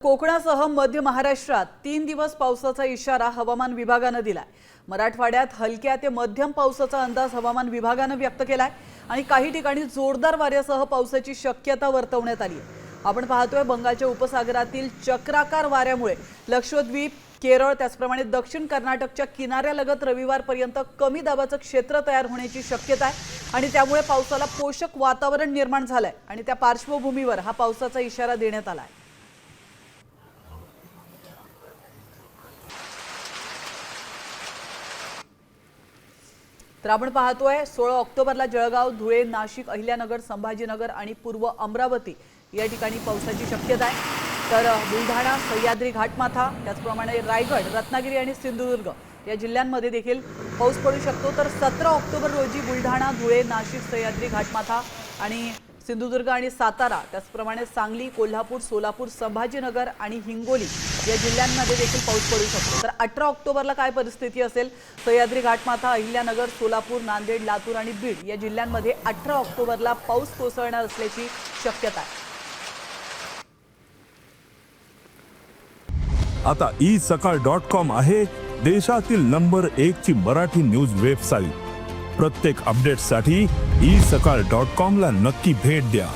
कोकणासह मध्य महाराष्ट्रात 3 दिवस पावसाचा इशारा हवामान विभागाने दिलाय। मराठवाड्यात हलक्या ते मध्यम पावसाचा अंदाज हवामान विभागाने व्यक्त केलाय आणि काही ठिकाणी जोरदार वाऱ्यासह पावसाची शक्यता वर्तवण्यात आली आहे। आपण पाहतोय बंगालच्या उपसागरातील चक्राकार वाऱ्यामुळे लक्षद्वीप, केरळ त्याचप्रमाणे दक्षिण कर्नाटकच्या किनाऱ्यालगत रविवारपर्यंत कमी दाबाचं क्षेत्र तयार होण्याची शक्यता आहे आणि त्यामुळे पावसाला पोषक वातावरण निर्माण झालंय आणि त्या पार्श्वभूमीवर हा पावसाचा इशारा देण्यात आलाय। तर आपण पाहतोय 16 ऑक्टोबरला जळगाव, धुळे, नाशिक, अहिल्यानगर, संभाजीनगर आणि पूर्व अमरावती या ठिकाणी पावसाची शक्यता आहे। तर बुलढाणा, सह्याद्री घाटमाथा त्याचप्रमाणे रायगड, रत्नागिरी आणि सिंधुदुर्ग या जिल्ह्यांमध्ये देखील पाऊस पडू शकतो। तर 17 ऑक्टोबर रोजी बुलढाणा, धुळे, नाशिक, सह्याद्री घाटमाथा आणि सिंधुदुर्ग आणि सातारा त्याचप्रमाणे सांगली, कोल्हापूर, सोलापूर, संभाजीनगर आणि हिंगोली या जिल्ह्यांमध्ये देखील पाऊस पडू शकतो। तर 18 ऑक्टोबरला काय परिस्थिती असेल? सह्याद्री घाटमाथा, अहिल्यानगर, सोलापूर, नांदेड, लातूर आणि बीड या जिल्ह्यांमध्ये 18 ऑक्टोबरला पाऊस कोसळणार असल्याची शक्यता आहे। आता isakal.com आहे देशातील नंबर 1 ची मराठी न्यूज वेबसाईट। प्रत्येक अपडेटसाठी isakal.com ला नक्की भेट द्या।